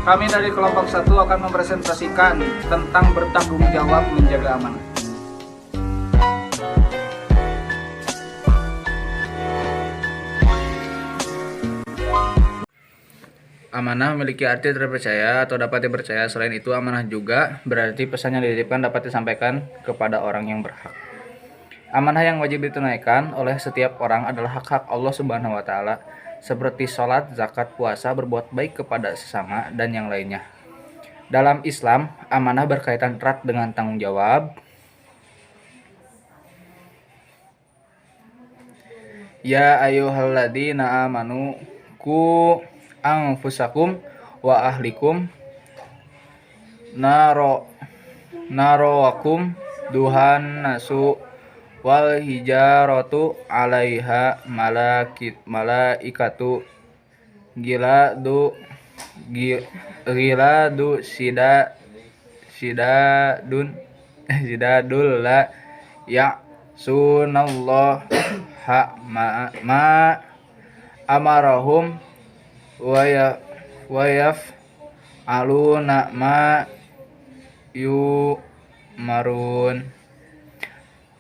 Kami dari kelompok 1 akan mempresentasikan tentang bertanggung jawab menjaga amanah. Amanah memiliki arti terpercaya atau dapat dipercaya. Selain itu, amanah juga berarti pesan yang dititipkan dapat disampaikan kepada orang yang berhak. Amanah yang wajib ditunaikan oleh setiap orang adalah hak-hak Allah Subhanahu wa Ta'ala, seperti sholat, zakat, puasa, berbuat baik kepada sesama, dan yang lainnya. Dalam Islam, amanah berkaitan erat dengan tanggung jawab. Ya ayyuhalladzina amanu ku anfusakum wa ahlikum narowakum duhan nasu wal hijaratu alaiha malaikatu giladu sidadul la ya sunallah ma amarahum wayaf aluna ma yumarun.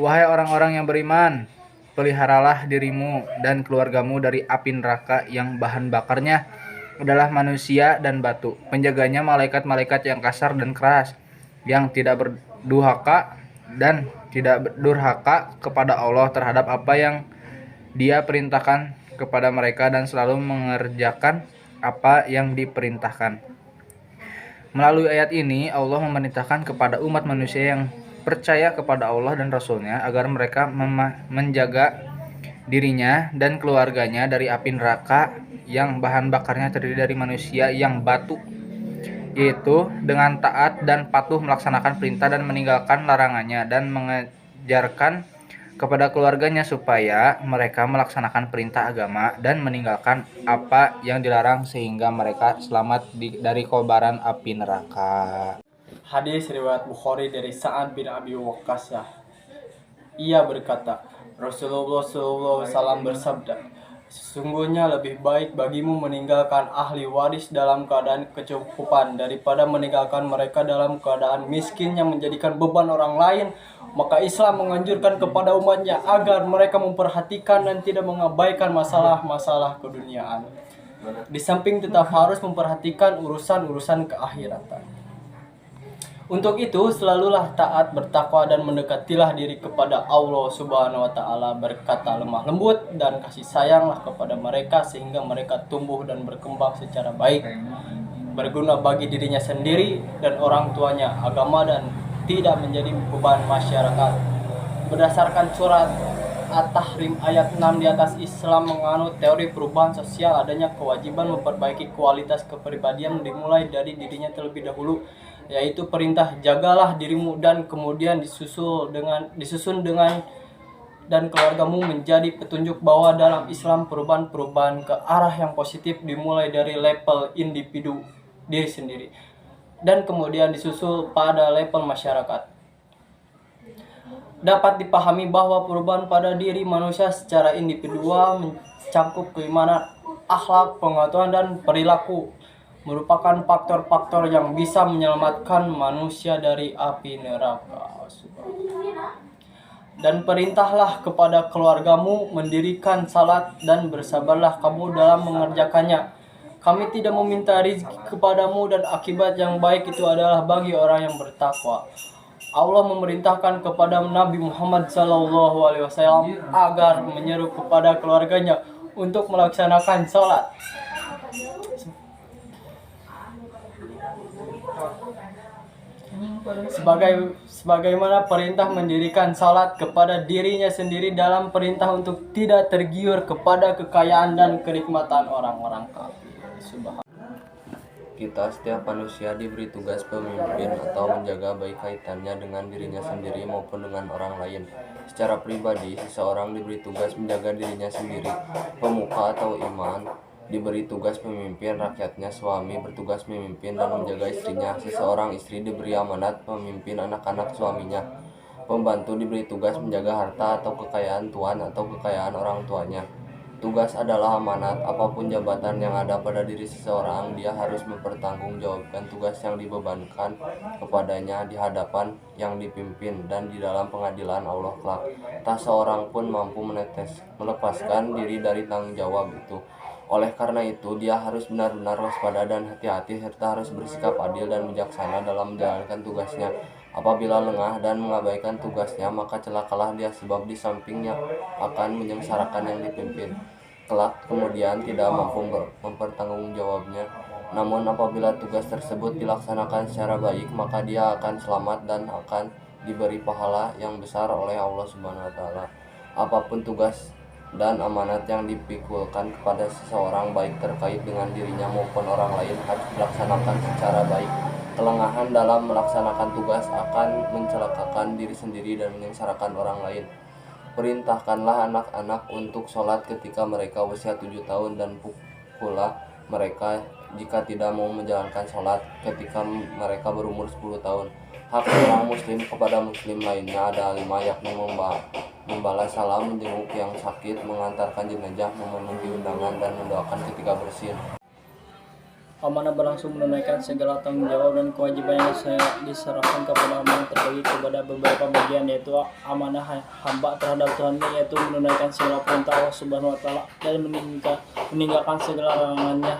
Wahai orang-orang yang beriman, peliharalah dirimu dan keluargamu dari api neraka yang bahan bakarnya adalah manusia dan batu. Penjaganya malaikat-malaikat yang kasar dan keras, yang tidak berdurhaka kepada Allah terhadap apa yang Dia perintahkan kepada mereka dan selalu mengerjakan apa yang diperintahkan. Melalui ayat ini, Allah memerintahkan kepada umat manusia yang percaya kepada Allah dan Rasul-Nya agar mereka menjaga dirinya dan keluarganya dari api neraka yang bahan bakarnya terdiri dari manusia yang batu, yaitu dengan taat dan patuh melaksanakan perintah dan meninggalkan larangannya, dan mengajarkan kepada keluarganya supaya mereka melaksanakan perintah agama dan meninggalkan apa yang dilarang sehingga mereka selamat dari kobaran api neraka. Hadis riwayat Bukhari dari Sa'ad bin Abi Waqqas. Ia berkata, Rasulullah SAW bersabda, sesungguhnya lebih baik bagimu meninggalkan ahli waris dalam keadaan kecukupan daripada meninggalkan mereka dalam keadaan miskin yang menjadikan beban orang lain. Maka Islam menganjurkan kepada umatnya agar mereka memperhatikan dan tidak mengabaikan masalah-masalah keduniaan, di samping tetap harus memperhatikan urusan-urusan keakhiratan. Untuk itu, selalulah taat, bertakwa, dan mendekatilah diri kepada Allah Subhanahu wa Ta'ala, berkata lemah lembut dan kasih sayanglah kepada mereka sehingga mereka tumbuh dan berkembang secara baik, berguna bagi dirinya sendiri dan orang tuanya, agama, dan tidak menjadi beban masyarakat. Berdasarkan surat At-Tahrim ayat 6 di atas, Islam menganut teori perubahan sosial, adanya kewajiban memperbaiki kualitas kepribadian dimulai dari dirinya terlebih dahulu, yaitu perintah jagalah dirimu dan kemudian disusun dengan dan keluargamu menjadi petunjuk bahwa dalam Islam perubahan-perubahan ke arah yang positif dimulai dari level individu diri sendiri dan kemudian disusul pada level masyarakat. Dapat dipahami bahwa perubahan pada diri manusia secara individual mencakup keimanan, akhlak, pengetahuan, dan perilaku, merupakan faktor-faktor yang bisa menyelamatkan manusia dari api neraka. Dan perintahlah kepada keluargamu mendirikan salat dan bersabarlah kamu dalam mengerjakannya. Kami tidak meminta rezeki kepadamu dan akibat yang baik itu adalah bagi orang yang bertakwa. Allah memerintahkan kepada Nabi Muhammad SAW agar menyeru kepada keluarganya untuk melaksanakan salat. Sebagaimana perintah mendirikan salat kepada dirinya sendiri dalam perintah untuk tidak tergiur kepada kekayaan dan kenikmatan orang-orang kafir. Kita setiap manusia diberi tugas pemimpin atau menjaga baik kaitannya dengan dirinya sendiri maupun dengan orang lain. Secara pribadi, seseorang diberi tugas menjaga dirinya sendiri. Pemuka atau imam diberi tugas memimpin rakyatnya, suami bertugas memimpin dan menjaga istrinya. Seseorang istri diberi amanat memimpin anak-anak suaminya. Pembantu diberi tugas menjaga harta atau kekayaan tuan atau kekayaan orang tuanya. Tugas adalah amanat. Apapun jabatan yang ada pada diri seseorang, dia harus mempertanggungjawabkan tugas yang dibebankan kepadanya di hadapan yang dipimpin dan di dalam pengadilan Allah kelak. Tak seorang pun mampu melepaskan diri dari tanggung jawab itu. Oleh karena itu, dia harus benar-benar waspada dan hati-hati serta harus bersikap adil dan bijaksana dalam menjalankan tugasnya. Apabila lengah dan mengabaikan tugasnya, maka celakalah dia sebab di sampingnya akan menyengsarakan yang dipimpin. Kelak kemudian tidak mampu mempertanggungjawabnya. Namun apabila tugas tersebut dilaksanakan secara baik, maka dia akan selamat dan akan diberi pahala yang besar oleh Allah Subhanahu wa taala. Apapun tugas dan amanat yang dipikulkan kepada seseorang baik terkait dengan dirinya maupun orang lain harus dilaksanakan secara baik. Kelengahan dalam melaksanakan tugas akan mencelakakan diri sendiri dan menyengsarakan orang lain. Perintahkanlah anak-anak untuk sholat ketika mereka usia 7 tahun dan pukullah mereka jika tidak mau menjalankan sholat ketika mereka berumur 10 tahun. Hak seorang muslim kepada muslim lainnya ada 5, yakni membalas salam, menjenguk yang sakit, mengantarkan jenazah, memenuhi undangan, dan mendoakan ketika bersin. Amanah berlangsung menunaikan segala tanggung jawab dan kewajiban yang saya diserahkan kepada amanah terbagi kepada beberapa bagian, yaitu amanah hamba terhadap Tuhannya, yaitu menunaikan segala perintah Allah Subhanahu wa taala dan meninggalkan segala larangannya.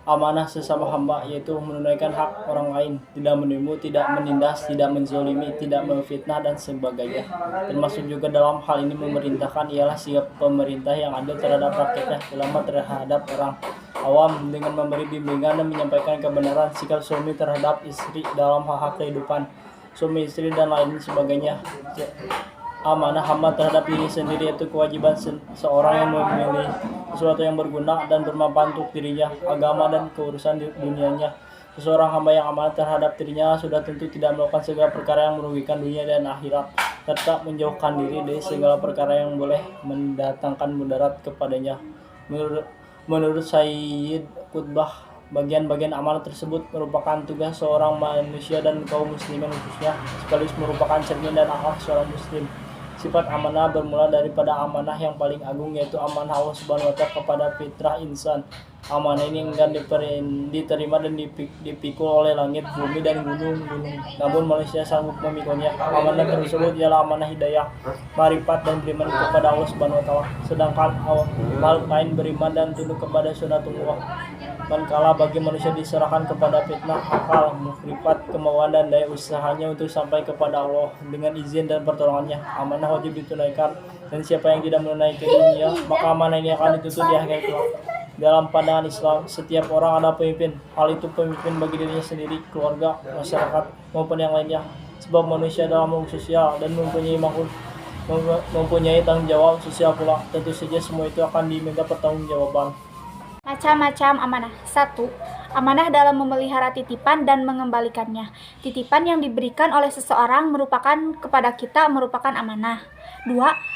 Amanah sesama hamba, yaitu menunaikan hak orang lain, tidak menipu, tidak menindas, tidak menzolimi, tidak memfitnah dan sebagainya. Termasuk juga dalam hal ini memerintahkan ialah sikap pemerintah yang adil terhadap rakyatnya, ulama terhadap orang awam dengan memberi bimbingan dan menyampaikan kebenaran, sikap suami terhadap istri dalam hak-hak kehidupan suami istri dan lain sebagainya. Amanah hamba terhadap diri sendiri, yaitu kewajiban seorang yang memilih sesuatu yang berguna dan bermanfaat untuk dirinya, agama dan keurusan dunianya. Seseorang hamba yang amanah terhadap dirinya sudah tentu tidak melakukan segala perkara yang merugikan dunia dan akhirat, serta menjauhkan diri dari segala perkara yang boleh mendatangkan mudarat kepadanya. Menurut Sayyid Qutbah, bagian-bagian amanah tersebut merupakan tugas seorang manusia dan kaum muslimin khususnya, sekaligus merupakan cermin dan akhlak seorang muslim. Sifat amanah bermula daripada amanah yang paling agung, yaitu amanah Allah Subhanahu wa taala kepada fitrah insan. Amanah ini enggan diterima dan dipikul oleh langit, bumi, dan gunung-gunung, namun manusia sanggup memikulnya. Amanah tersebut ialah amanah hidayah, marifat, dan beriman kepada Allah Subhanahu wa taala. Sedangkan makhluk lain beriman dan tunduk kepada sunatullah. Manakala bagi manusia diserahkan kepada fitnah, akal, makrifat, kemauan, dan daya usahanya untuk sampai kepada Allah dengan izin dan pertolongannya, amanah wajib ditunaikan. Dan siapa yang tidak menunaikannya, maka amanah ini akan dituntut di akhirat kelak. Dalam pandangan Islam, setiap orang ada pemimpin. Hal itu pemimpin bagi dirinya sendiri, keluarga, masyarakat, maupun yang lainnya. Sebab manusia dalam makhluk sosial dan mempunyai tanggung jawab sosial pula. Tentu saja semua itu akan diminta pertanggungjawaban. Macam-macam amanah. 1. Amanah dalam memelihara titipan dan mengembalikannya. Titipan yang diberikan oleh seseorang kepada kita merupakan amanah. 2.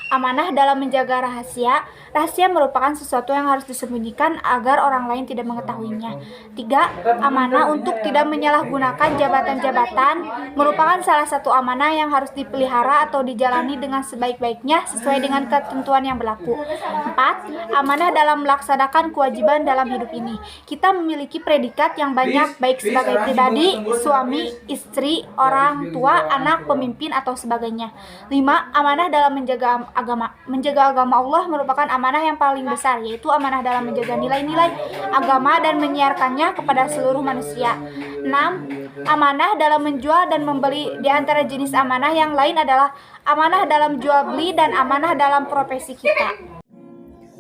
Amanah dalam menjaga rahasia. Rahasia merupakan sesuatu yang harus disembunyikan agar orang lain tidak mengetahuinya. 3. Amanah untuk tidak menyalahgunakan jabatan-jabatan merupakan salah satu amanah yang harus dipelihara atau dijalani dengan sebaik-baiknya sesuai dengan ketentuan yang berlaku. 4. Amanah dalam melaksanakan kewajiban dalam hidup ini. Kita memiliki predikat yang banyak, baik sebagai pribadi, suami, istri, orang tua, anak, pemimpin, atau sebagainya. 5. Amanah dalam menjaga agama. Menjaga agama Allah merupakan amanah yang paling besar, yaitu amanah dalam menjaga nilai-nilai agama dan menyiarkannya kepada seluruh manusia. 6. Amanah dalam menjual dan membeli. Di antara jenis amanah yang lain adalah amanah dalam jual beli dan amanah dalam profesi kita.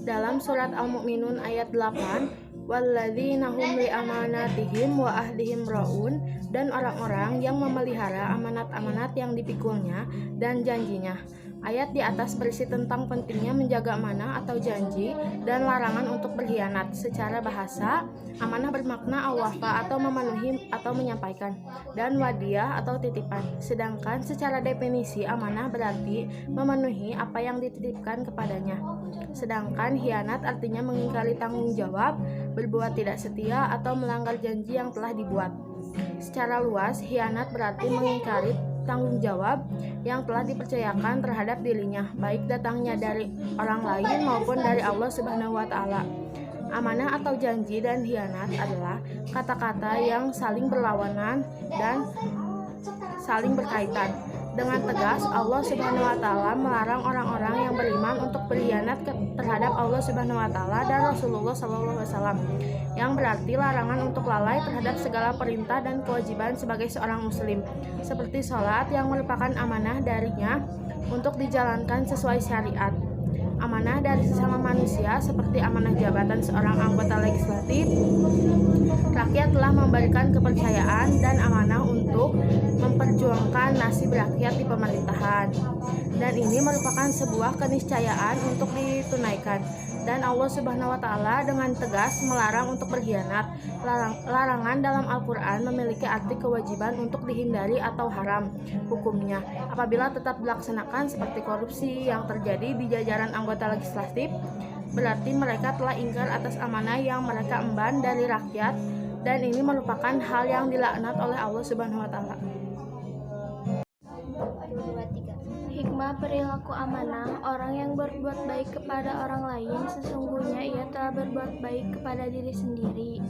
Dalam surat Al-Mu'minun ayat 8, walladzina hum li amanatihim wa ahdihim raun, dan orang-orang yang memelihara amanat-amanat yang dipikulnya dan janjinya. Ayat di atas berisi tentang pentingnya menjaga amanah atau janji dan larangan untuk berkhianat. Secara bahasa, amanah bermakna al-wafa atau memenuhi atau menyampaikan, dan wadiah atau titipan. Sedangkan secara definisi amanah berarti memenuhi apa yang dititipkan kepadanya. Sedangkan khianat artinya mengingkari tanggung jawab, berbuat tidak setia, atau melanggar janji yang telah dibuat. Secara luas, khianat berarti mengingkari tanggung jawab yang telah dipercayakan terhadap dirinya, baik datangnya dari orang lain maupun dari Allah Subhanahu wa Ta'ala. Amanah atau janji dan khianat adalah kata-kata yang saling berlawanan dan saling berkaitan. Dengan tegas, Allah Subhanahu wa Ta'ala melarang orang-orang yang beriman untuk berkhianat terhadap Allah Subhanahu wa Ta'ala dan Rasulullah SAW, yang berarti larangan untuk lalai terhadap segala perintah dan kewajiban sebagai seorang muslim, seperti sholat yang merupakan amanah darinya untuk dijalankan sesuai syariat. Amanah dari sesama manusia seperti amanah jabatan seorang anggota legislatif, rakyat telah memberikan kepercayaan dan amanah untuk memperjuangkan nasib rakyat di pemerintahan, dan ini merupakan sebuah keniscayaan untuk ditunaikan. Dan Allah Subhanahu wa Ta'ala dengan tegas melarang untuk berkhianat. Larangan dalam Al-Quran memiliki arti kewajiban untuk dihindari atau haram hukumnya apabila tetap dilaksanakan, seperti korupsi yang terjadi di jajaran anggota legislatif. Berarti mereka telah ingkar atas amanah yang mereka emban dari rakyat, dan ini merupakan hal yang dilaknat oleh Allah Subhanahu wa Ta'ala. Hikmah perilaku amanah, orang yang berbuat baik kepada orang lain sesungguhnya ia telah berbuat baik kepada diri sendiri.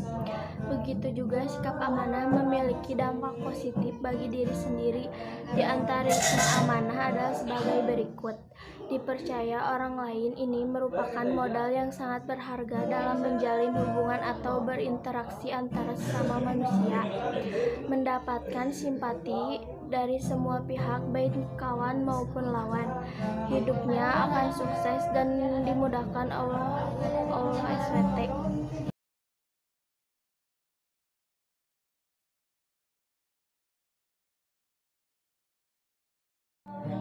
Begitu juga sikap amanah memiliki dampak positif bagi diri sendiri. Di antara hikmah amanah adalah sebagai berikut. Dipercaya orang lain ini merupakan modal yang sangat berharga dalam menjalin hubungan atau berinteraksi antara sesama manusia. Mendapatkan simpati dari semua pihak, baik kawan maupun lawan. Hidupnya akan sukses dan dimudahkan Allah SWT.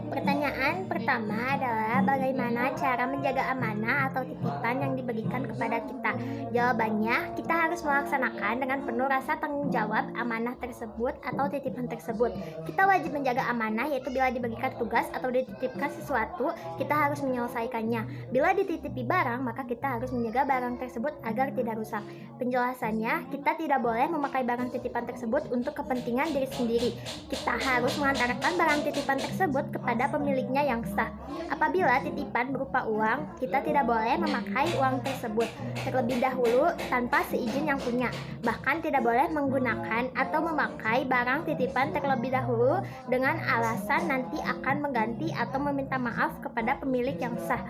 Pertanyaan pertama adalah bagaimana cara menjaga amanah atau titipan yang diberikan kepada kita? Jawabannya, kita harus melaksanakan dengan penuh rasa tanggung jawab amanah tersebut atau titipan tersebut. Kita wajib menjaga amanah, yaitu bila diberikan tugas atau dititipkan sesuatu, kita harus menyelesaikannya. Bila dititipi barang, maka kita harus menjaga barang tersebut agar tidak rusak. Penjelasannya, kita tidak boleh memakai barang titipan tersebut untuk kepentingan diri sendiri. Kita harus mengantarkan barang titipan tersebut kepada pemiliknya yang sah. Apabila titipan berupa uang, kita tidak boleh memakai uang tersebut terlebih dahulu tanpa seizin yang punya. Bahkan tidak boleh menggunakan atau memakai barang titipan terlebih dahulu dengan alasan nanti akan mengganti atau meminta maaf kepada pemilik yang sah.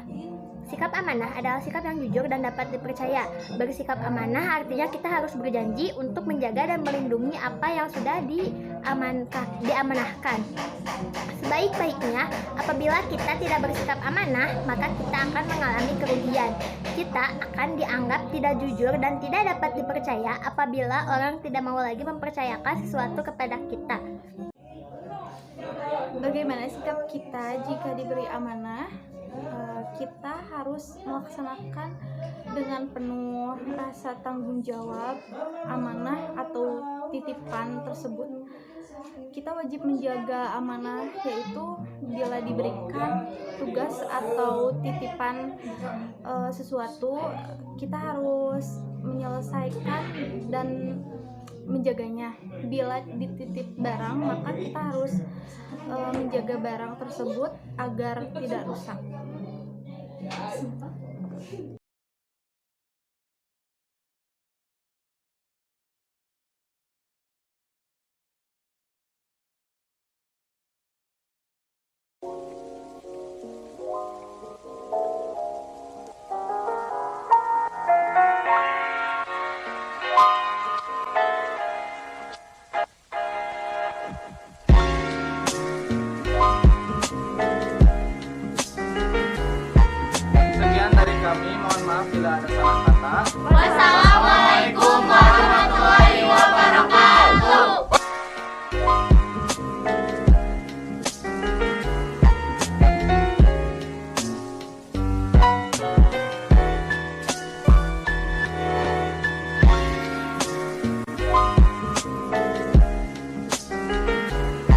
Sikap amanah adalah sikap yang jujur dan dapat dipercaya. Bersikap amanah artinya kita harus berjanji untuk menjaga dan melindungi apa yang sudah diamanahkan. Sebaik-baiknya, apabila kita tidak bersikap amanah, maka kita akan mengalami kerugian. Kita akan dianggap tidak jujur dan tidak dapat dipercaya apabila orang tidak mau lagi mempercayakan sesuatu kepada kita. Bagaimana sikap kita jika diberi amanah? Kita harus melaksanakan dengan penuh rasa tanggung jawab amanah atau titipan tersebut. Kita wajib menjaga amanah, yaitu bila diberikan tugas atau titipan sesuatu, kita harus menyelesaikan dan menjaganya. Bila dititip barang, maka kita harus menjaga barang tersebut agar tidak rusak.